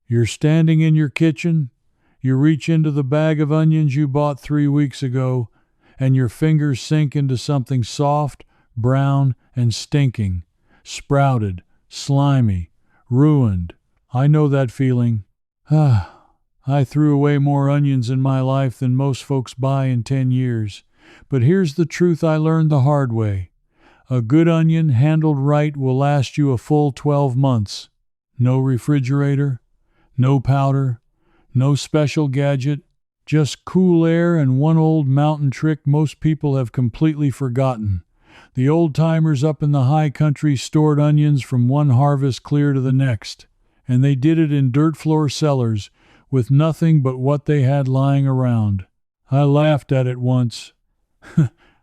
You're standing in your kitchen, you reach into the bag of onions you bought 3 weeks ago, and your fingers sink into something soft, brown, and stinking, sprouted, slimy, ruined. I know that feeling. I threw away more onions in my life than most folks buy in 10 years. But here's the truth I learned the hard way. A good onion handled right will last you a full 12 months. No refrigerator, no powder, no special gadget, just cool air and one old mountain trick most people have completely forgotten. The old-timers up in the high country stored onions from one harvest clear to the next, and they did it in dirt floor cellars with nothing but what they had lying around. I laughed at it once.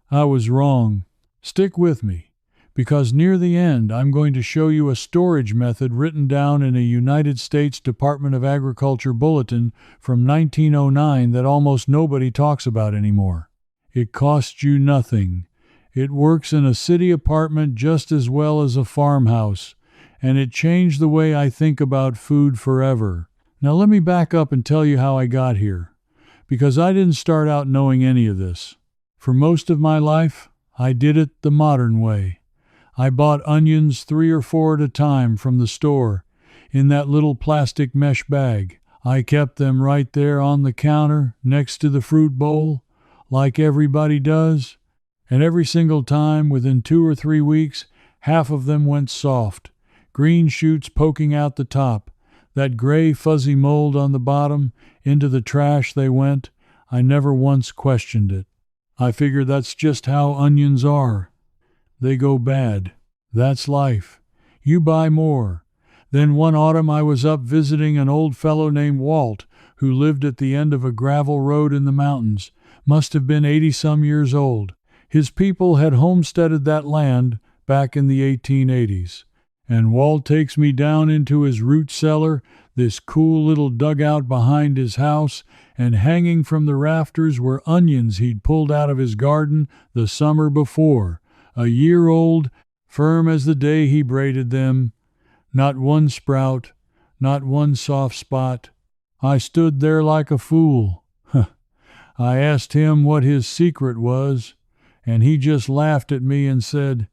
I was wrong. Stick with me, because near the end I'm going to show you a storage method written down in a United States Department of Agriculture bulletin from 1909 that almost nobody talks about anymore. It costs you nothing. It works in a city apartment just as well as a farmhouse, and it changed the way I think about food forever. Now let me back up and tell you how I got here, because I didn't start out knowing any of this. For most of my life, I did it the modern way. I bought onions 3 or 4 at a time from the store, in that little plastic mesh bag. I kept them right there on the counter next to the fruit bowl, like everybody does, and every single time, within 2 or 3 weeks, half of them went soft, green shoots poking out the top, that gray fuzzy mold on the bottom. Into the trash they went. I never once questioned it. I figure that's just how onions are. They go bad. That's life. You buy more. Then one autumn I was up visiting an old fellow named Walt, who lived at the end of a gravel road in the mountains. Must have been 80-some years old. His people had homesteaded that land back in the 1880s. And Walt takes me down into his root cellar, this cool little dugout behind his house, and hanging from the rafters were onions he'd pulled out of his garden the summer before, a year old, firm as the day he braided them. Not one sprout, not one soft spot. I stood there like a fool. I asked him what his secret was, and he just laughed at me and said,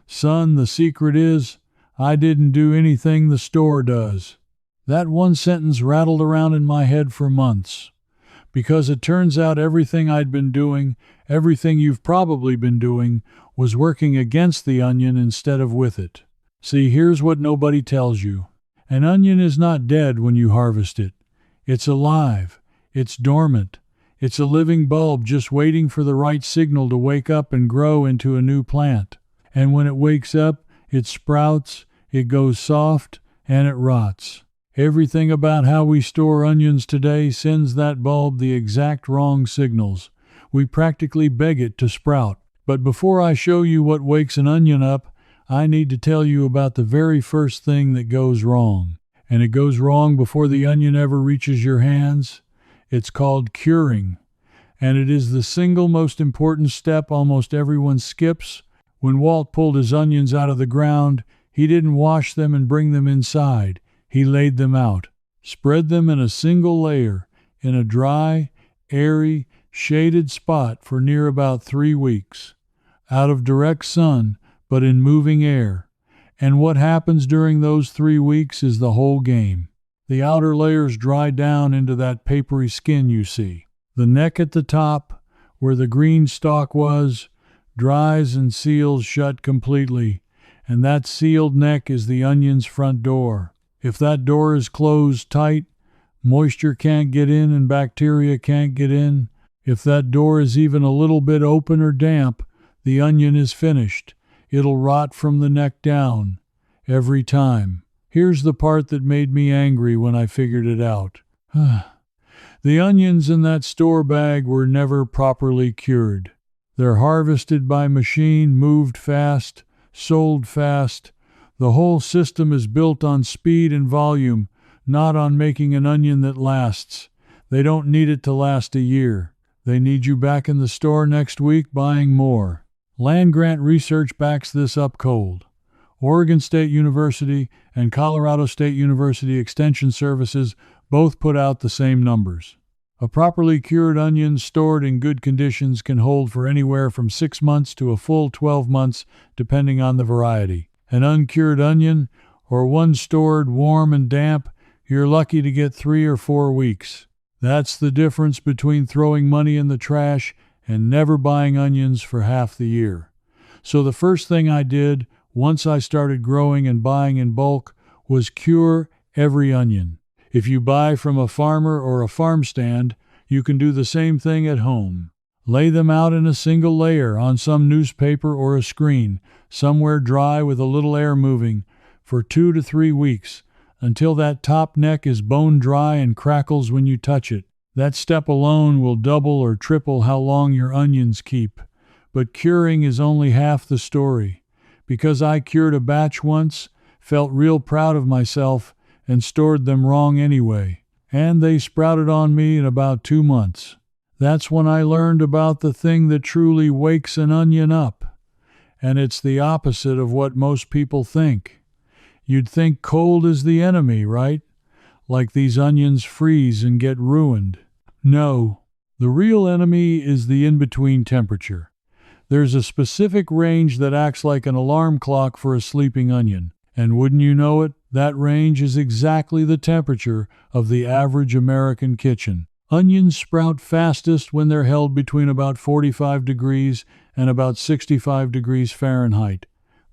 "Son, the secret is, I didn't do anything the store does." That one sentence rattled around in my head for months, because it turns out everything I'd been doing, everything you've probably been doing, was working against the onion instead of with it. See, here's what nobody tells you. An onion is not dead when you harvest it. It's alive. It's dormant. It's a living bulb just waiting for the right signal to wake up and grow into a new plant. And when it wakes up, it sprouts, it goes soft, and it rots. Everything about how we store onions today sends that bulb the exact wrong signals. We practically beg it to sprout. But before I show you what wakes an onion up, I need to tell you about the very first thing that goes wrong. And it goes wrong before the onion ever reaches your hands. It's called curing. And it is the single most important step almost everyone skips. When Walt pulled his onions out of the ground, he didn't wash them and bring them inside. He laid them out, spread them in a single layer, in a dry, airy, shaded spot for near about 3 weeks, out of direct sun, but in moving air. And what happens during those 3 weeks is the whole game. The outer layers dry down into that papery skin you see. The neck at the top, where the green stalk was, dries and seals shut completely, and that sealed neck is the onion's front door. If that door is closed tight, moisture can't get in and bacteria can't get in. If that door is even a little bit open or damp, the onion is finished. It'll rot from the neck down. Every time. Here's the part that made me angry when I figured it out. The onions in that store bag were never properly cured. They're harvested by machine, moved fast, sold fast. The whole system is built on speed and volume, not on making an onion that lasts. They don't need it to last a year. They need you back in the store next week buying more. Land-grant research backs this up cold. Oregon State University and Colorado State University Extension Services both put out the same numbers. A properly cured onion stored in good conditions can hold for anywhere from 6 months to a full 12 months, depending on the variety. An uncured onion, or one stored warm and damp, you're lucky to get 3 or 4 weeks. That's the difference between throwing money in the trash and never buying onions for half the year. So the first thing I did, once I started growing and buying in bulk, was cure every onion. If you buy from a farmer or a farm stand, you can do the same thing at home. Lay them out in a single layer on some newspaper or a screen, somewhere dry with a little air moving, for 2 to 3 weeks, until that top neck is bone dry and crackles when you touch it. That step alone will double or triple how long your onions keep. But curing is only half the story. Because I cured a batch once, felt real proud of myself, and stored them wrong anyway. And they sprouted on me in about 2 months. That's when I learned about the thing that truly wakes an onion up. And it's the opposite of what most people think. You'd think cold is the enemy, right? Like these onions freeze and get ruined. No, the real enemy is the in-between temperature. There's a specific range that acts like an alarm clock for a sleeping onion. And wouldn't you know it, that range is exactly the temperature of the average American kitchen. Onions sprout fastest when they're held between about 45 degrees and about 65 degrees Fahrenheit.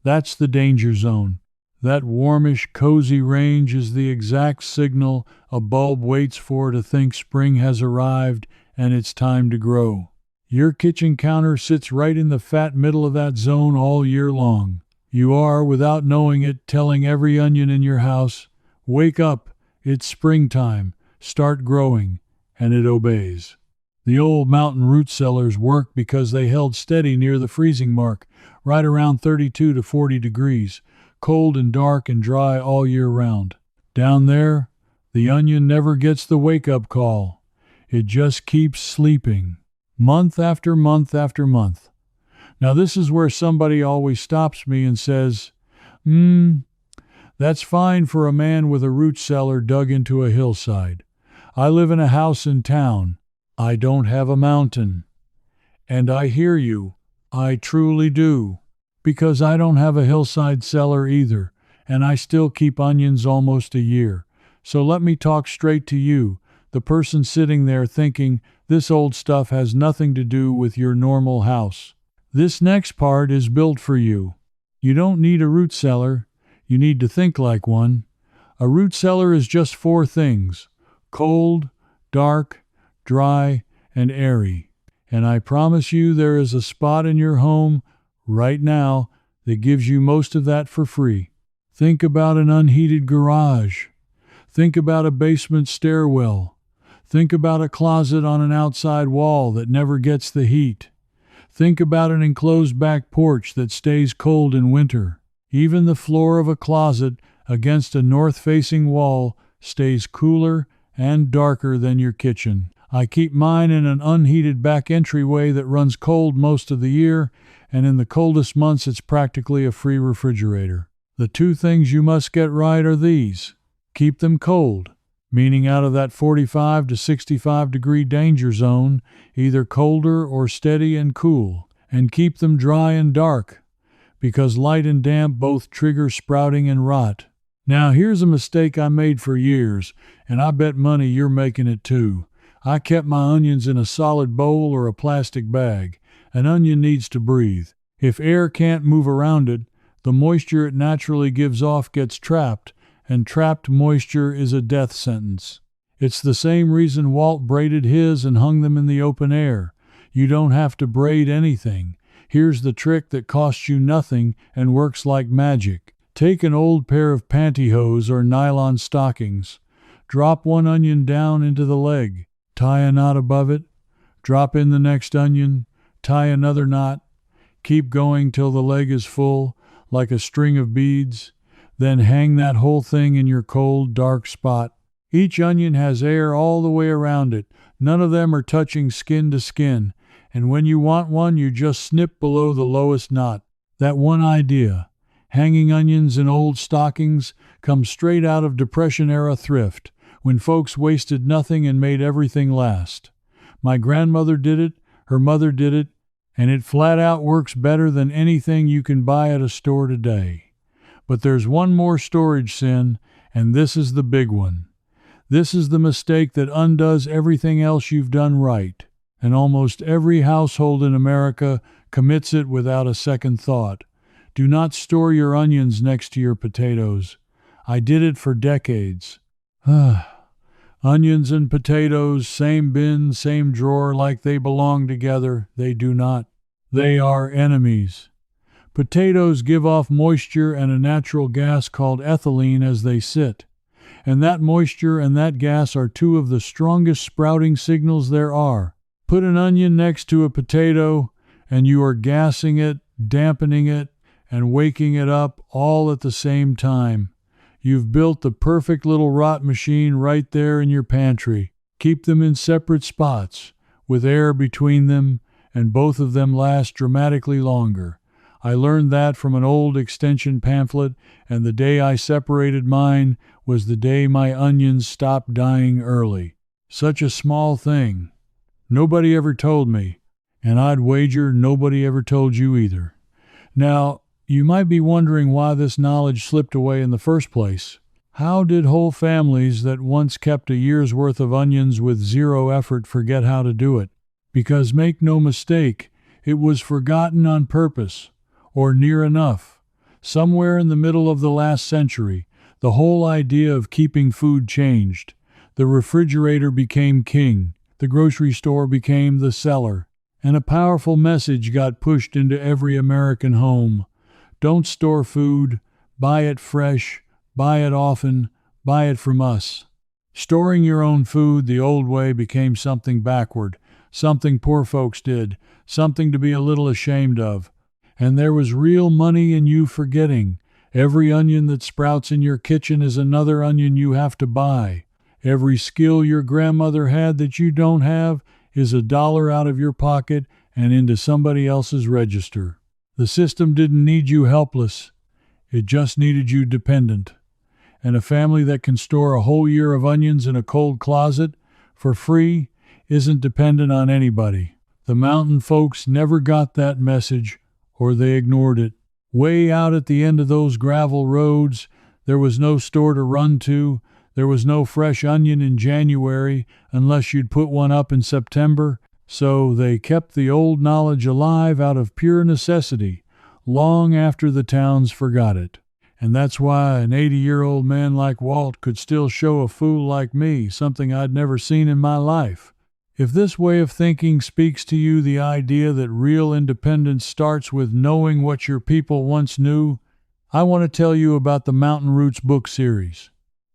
That's the danger zone. That warmish, cozy range is the exact signal a bulb waits for to think spring has arrived and it's time to grow. Your kitchen counter sits right in the fat middle of that zone all year long. You are, without knowing it, telling every onion in your house, "Wake up, it's springtime, start growing," and it obeys. The old mountain root cellars worked because they held steady near the freezing mark, right around 32 to 40 degrees, cold and dark and dry all year round. Down there, the onion never gets the wake-up call. It just keeps sleeping, month after month after month. Now this is where somebody always stops me and says, that's fine for a man with a root cellar dug into a hillside. I live in a house in town. I don't have a mountain." And I hear you. I truly do. Because I don't have a hillside cellar either, and I still keep onions almost a year. So let me talk straight to you, the person sitting there thinking this old stuff has nothing to do with your normal house. This next part is built for you. You don't need a root cellar. You need to think like one. A root cellar is just 4 things: cold, dark, dry, and airy. And I promise you there is a spot in your home right now that gives you most of that for free. Think about an unheated garage. Think about a basement stairwell. Think about a closet on an outside wall that never gets the heat. Think about an enclosed back porch that stays cold in winter. Even the floor of a closet against a north-facing wall stays cooler and darker than your kitchen. I keep mine in an unheated back entryway that runs cold most of the year, and in the coldest months it's practically a free refrigerator. The 2 things you must get right are these. Keep them cold, meaning out of that 45 to 65 degree danger zone, either colder or steady and cool. And keep them dry and dark, because light and damp both trigger sprouting and rot. Now here's a mistake I made for years, and I bet money you're making it too. I kept my onions in a solid bowl or a plastic bag. An onion needs to breathe. If air can't move around it, the moisture it naturally gives off gets trapped, and trapped moisture is a death sentence. It's the same reason Walt braided his and hung them in the open air. You don't have to braid anything. Here's the trick that costs you nothing and works like magic. Take an old pair of pantyhose or nylon stockings. Drop one onion down into the leg. Tie a knot above it. Drop in the next onion. Tie another knot. Keep going till the leg is full, like a string of beads. Then hang that whole thing in your cold, dark spot. Each onion has air all the way around it. None of them are touching skin to skin. And when you want one, you just snip below the lowest knot. That one idea. hanging onions in old stockings, come straight out of Depression-era thrift, when folks wasted nothing and made everything last. My grandmother did it, her mother did it, and it flat out works better than anything you can buy at a store today. But there's one more storage sin, and this is the big one. This is the mistake that undoes everything else you've done right, and almost every household in America commits it without a second thought. Do not store your onions next to your potatoes. I did it for decades. Onions and potatoes, same bin, same drawer, like they belong together. They do not. They are enemies. Potatoes give off moisture and a natural gas called ethylene as they sit. And that moisture and that gas are two of the strongest sprouting signals there are. Put an onion next to a potato, and you are gassing it, dampening it, and waking it up all at the same time. You've built the perfect little rot machine right there in your pantry. Keep them in separate spots, with air between them, and both of them last dramatically longer. I learned that from an old extension pamphlet, and the day I separated mine was the day my onions stopped dying early. Such a small thing. Nobody ever told me, and I'd wager nobody ever told you either. Now, you might be wondering why this knowledge slipped away in the first place. How did whole families that once kept a year's worth of onions with zero effort forget how to do it? Because make no mistake, it was forgotten on purpose, or near enough. Somewhere in the middle of the last century, the whole idea of keeping food changed. The refrigerator became king, the grocery store became the cellar, and a powerful message got pushed into every American home. Don't store food, buy it fresh, buy it often, buy it from us. Storing your own food the old way became something backward, something poor folks did, something to be a little ashamed of. And there was real money in you forgetting. Every onion that sprouts in your kitchen is another onion you have to buy. Every skill your grandmother had that you don't have is $1 out of your pocket and into somebody else's register. The system didn't need you helpless. It just needed you dependent. And a family that can store a whole year of onions in a cold closet for free isn't dependent on anybody. The mountain folks never got that message, or they ignored it. Way out at the end of those gravel roads, there was no store to run to. There was no fresh onion in January unless you'd put one up in September. So they kept the old knowledge alive out of pure necessity, long after the towns forgot it. And that's why an 80-year-old man like Walt could still show a fool like me something I'd never seen in my life. If this way of thinking speaks to you, the idea that real independence starts with knowing what your people once knew, I want to tell you about the Mountain Roots book series.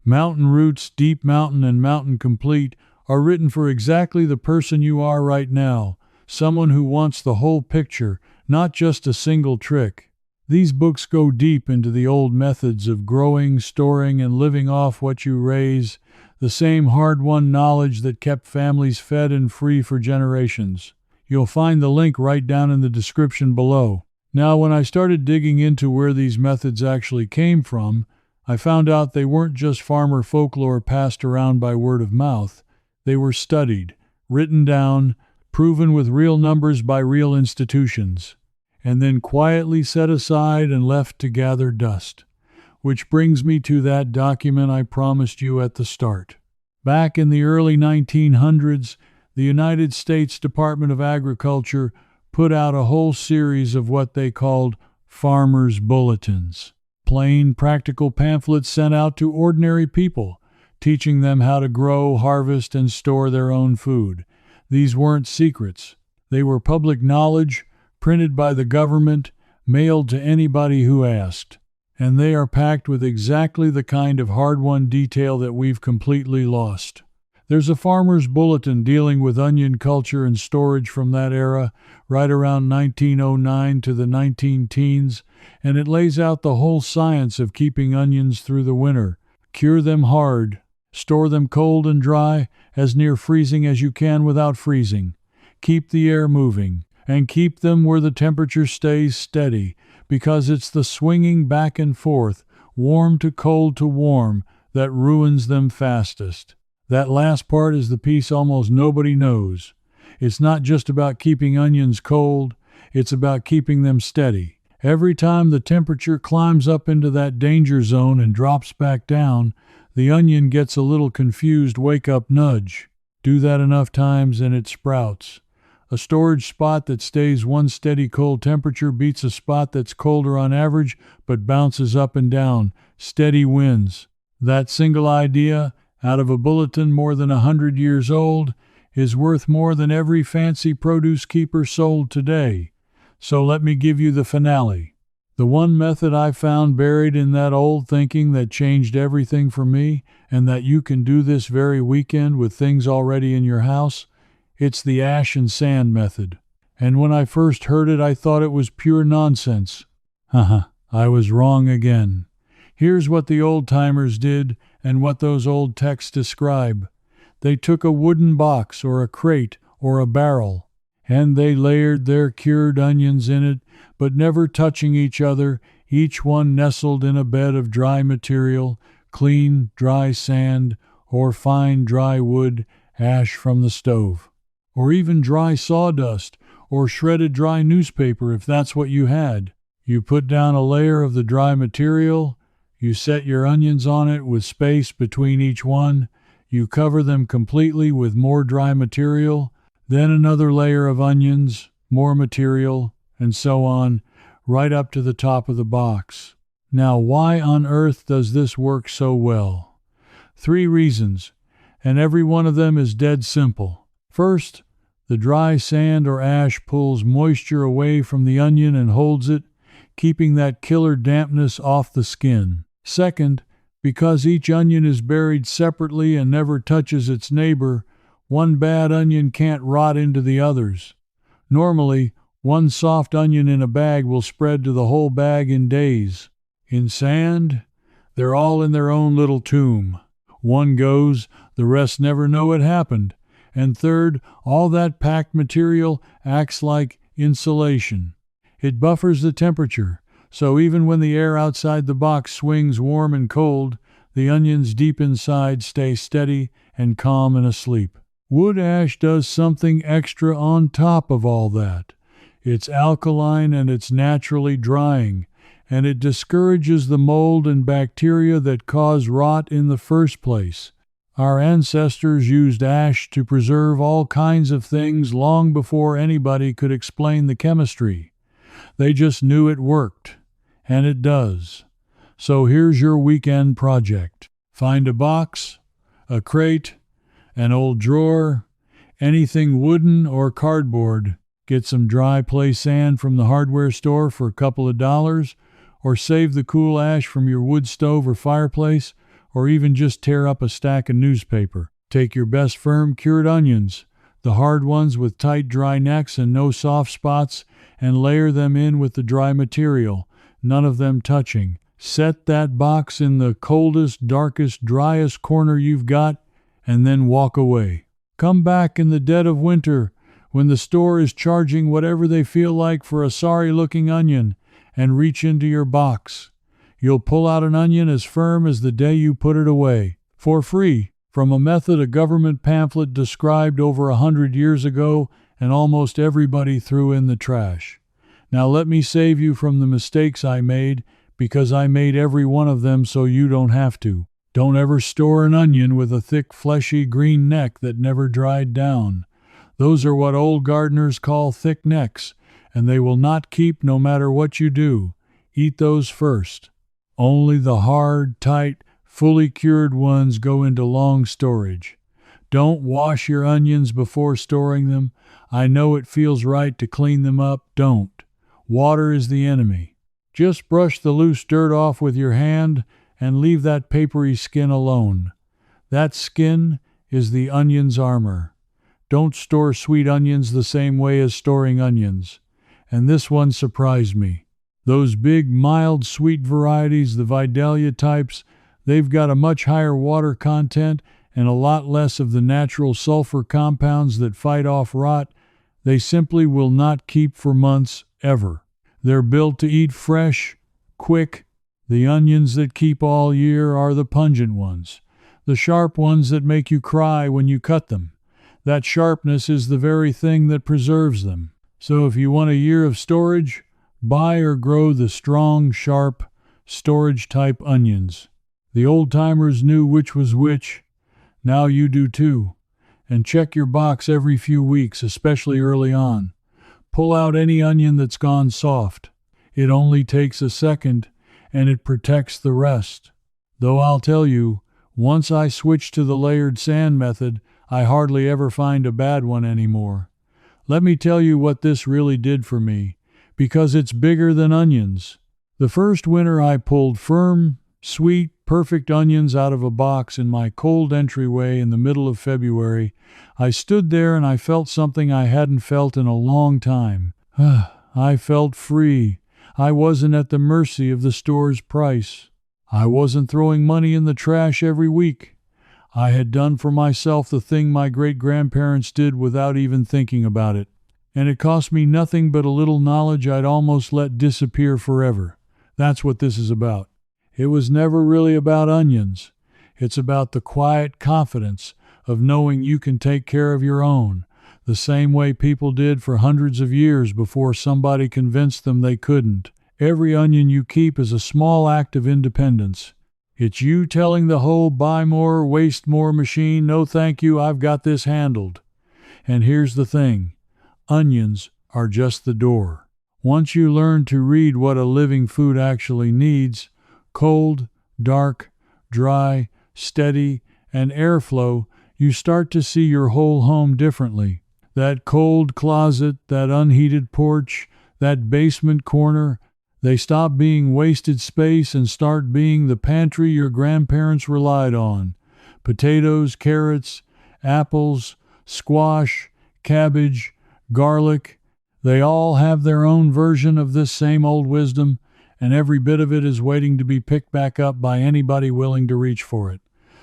Mountain Roots, Deep Mountain, and Mountain Complete are written for exactly the person you are right now, someone who wants the whole picture, not just a single trick. These books go deep into the old methods of growing, storing, and living off what you raise, the same hard-won knowledge that kept families fed and free for generations. You'll find the link right down in the description below. Now, when I started digging into where these methods actually came from, I found out they weren't just farmer folklore passed around by word of mouth. They were studied, written down, proven with real numbers by real institutions, and then quietly set aside and left to gather dust. Which brings me to that document I promised you at the start. Back in the early 1900s, the United States Department of Agriculture put out a whole series of what they called farmers' bulletins. Plain, practical pamphlets sent out to ordinary people, teaching them how to grow, harvest, and store their own food. These weren't secrets. They were public knowledge, printed by the government, mailed to anybody who asked. And they are packed with exactly the kind of hard-won detail that we've completely lost. There's a farmer's bulletin dealing with onion culture and storage from that era, right around 1909 to the 19-teens, and it lays out the whole science of keeping onions through the winter. Cure them hard. Store them cold and dry, as near freezing as you can without freezing. Keep the air moving, and keep them where the temperature stays steady, because it's the swinging back and forth, warm to warm, that ruins them fastest. That last part is the piece almost nobody knows. It's not just about keeping onions cold, it's about keeping them steady. Every time the temperature climbs up into that danger zone and drops back down, the onion gets a little confused wake-up nudge. Do that enough times and it sprouts. A storage spot that stays one steady cold temperature beats a spot that's colder on average but bounces up and down. Steady wins. That single idea, out of a bulletin more than 100 years old, is worth more than every fancy produce keeper sold today. So let me give you the finale. The one method I found buried in that old thinking that changed everything for me, and that you can do this very weekend with things already in your house, it's the ash and sand method. And when I first heard it, I thought it was pure nonsense. I was wrong again. Here's what the old-timers did and what those old texts describe. They took a wooden box or a crate or a barrel, and they layered their cured onions in it, but never touching each other, each one nestled in a bed of dry material, clean, dry sand, or fine, dry wood, ash from the stove, or even dry sawdust, or shredded dry newspaper if that's what you had. You put down a layer of the dry material, you set your onions on it with space between each one, you cover them completely with more dry material, then another layer of onions, more material, and so on, right up to the top of the box. Now, why on earth does this work so well? 3 reasons, and every one of them is dead simple. First, the dry sand or ash pulls moisture away from the onion and holds it, keeping that killer dampness off the skin. Second, because each onion is buried separately and never touches its neighbor, one bad onion can't rot into the others. Normally, one soft onion in a bag will spread to the whole bag in days. In sand, they're all in their own little tomb. One goes, the rest never know it happened. And third, all that packed material acts like insulation. It buffers the temperature, so even when the air outside the box swings warm and cold, the onions deep inside stay steady and calm and asleep. Wood ash does something extra on top of all that. It's alkaline and it's naturally drying, and it discourages the mold and bacteria that cause rot in the first place. Our ancestors used ash to preserve all kinds of things long before anybody could explain the chemistry. They just knew it worked, and it does. So here's your weekend project. Find a box, a crate, an old drawer, anything wooden or cardboard. Get some dry play sand from the hardware store for a couple of dollars, or save the cool ash from your wood stove or fireplace, or even just tear up a stack of newspaper. Take your best firm cured onions, the hard ones with tight dry necks and no soft spots, and layer them in with the dry material, none of them touching. Set that box in the coldest, darkest, driest corner you've got, and then walk away. Come back in the dead of winter, when the store is charging whatever they feel like for a sorry-looking onion, and reach into your box. You'll pull out an onion as firm as the day you put it away, for free, from a method a government pamphlet described over 100 years ago and almost everybody threw in the trash. Now let me save you from the mistakes I made, because I made every one of them so you don't have to. Don't ever store an onion with a thick, fleshy green neck that never dried down. Those are what old gardeners call thick necks, and they will not keep no matter what you do. Eat those first. Only the hard, tight, fully cured ones go into long storage. Don't wash your onions before storing them. I know it feels right to clean them up. Don't. Water is the enemy. Just brush the loose dirt off with your hand and leave that papery skin alone. That skin is the onion's armor. Don't store sweet onions the same way as storing onions. And this one surprised me. Those big, mild, sweet varieties, the Vidalia types, they've got a much higher water content and a lot less of the natural sulfur compounds that fight off rot. They simply will not keep for months, ever. They're built to eat fresh, quick. The onions that keep all year are the pungent ones, the sharp ones that make you cry when you cut them. That sharpness is the very thing that preserves them. So if you want a year of storage, buy or grow the strong, sharp, storage-type onions. The old-timers knew which was which. Now you do too. And check your box every few weeks, especially early on. Pull out any onion that's gone soft. It only takes a second, and it protects the rest. Though I'll tell you, once I switch to the layered sand method, I hardly ever find a bad one anymore. Let me tell you what this really did for me, because it's bigger than onions. The first winter I pulled firm, sweet, perfect onions out of a box in my cold entryway in the middle of February. I stood there and I felt something I hadn't felt in a long time. I felt free. I wasn't at the mercy of the store's price. I wasn't throwing money in the trash every week. I had done for myself the thing my great-grandparents did without even thinking about it. And it cost me nothing but a little knowledge I'd almost let disappear forever. That's what this is about. It was never really about onions. It's about the quiet confidence of knowing you can take care of your own, the same way people did for hundreds of years before somebody convinced them they couldn't. Every onion you keep is a small act of independence. It's you telling the whole buy more, waste more machine, no thank you, I've got this handled. And here's the thing, onions are just the door. Once you learn to read what a living food actually needs, cold, dark, dry, steady, and airflow, you start to see your whole home differently. That cold closet, that unheated porch, that basement corner, they stop being wasted space and start being the pantry your grandparents relied on. Potatoes, carrots, apples, squash, cabbage, garlic, they all have their own version of this same old wisdom, and every bit of it is waiting to be picked back up by anybody willing to reach for it.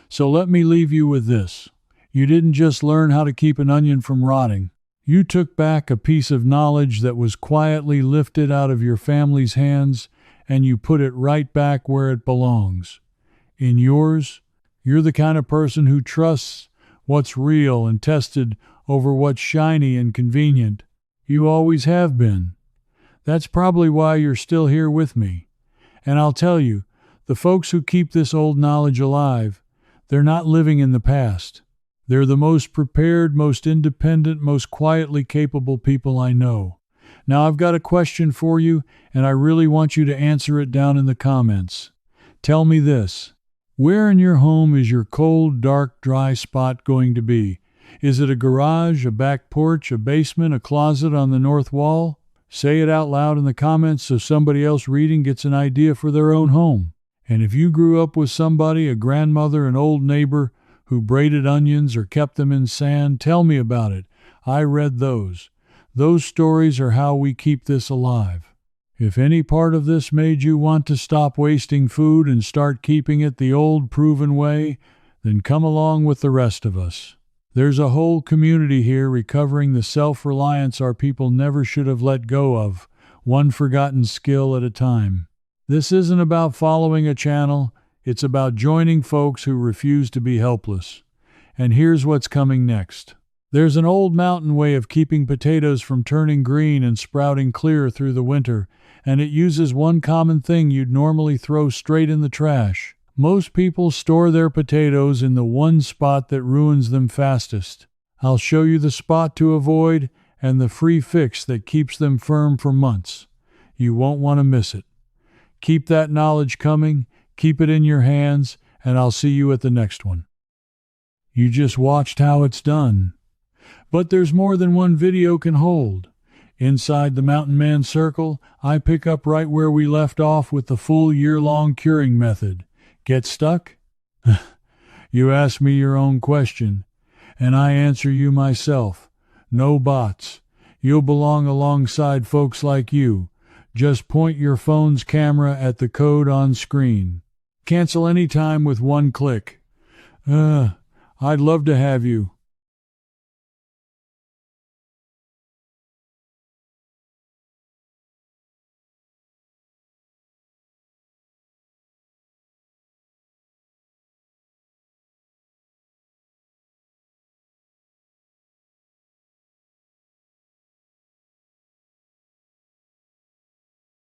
So let me leave you with this. You didn't just learn how to keep an onion from rotting. You took back a piece of knowledge that was quietly lifted out of your family's hands, and you put it right back where it belongs. In yours, you're the kind of person who trusts what's real and tested over what's shiny and convenient. You always have been. That's probably why you're still here with me. And I'll tell you, the folks who keep this old knowledge alive, they're not living in the past. They're the most prepared, most independent, most quietly capable people I know. Now I've got a question for you, and I really want you to answer it down in the comments. Tell me this. Where in your home is your cold, dark, dry spot going to be? Is it a garage, a back porch, a basement, a closet on the north wall? Say it out loud in the comments so somebody else reading gets an idea for their own home. And if you grew up with somebody, a grandmother, an old neighbor, who braided onions or kept them in sand, tell me about it. I read those. Those stories are how we keep this alive. If any part of this made you want to stop wasting food and start keeping it the old proven way, then come along with the rest of us. There's a whole community here recovering the self-reliance our people never should have let go of, one forgotten skill at a time. This isn't about following a channel. It's about joining folks who refuse to be helpless. And here's what's coming next. There's an old mountain way of keeping potatoes from turning green and sprouting clear through the winter, and it uses one common thing you'd normally throw straight in the trash. Most people store their potatoes in the one spot that ruins them fastest. I'll show you the spot to avoid and the free fix that keeps them firm for months. You won't want to miss it. Keep that knowledge coming. Keep it in your hands, and I'll see you at the next one. You just watched how it's done. But there's more than one video can hold. Inside the Mountain Man Circle, I pick up right where we left off with the full year-long curing method. Get stuck? You ask me your own question, and I answer you myself. No bots. You'll belong alongside folks like you. Just point your phone's camera at the code on screen. Cancel any time with one click. I'd love to have you.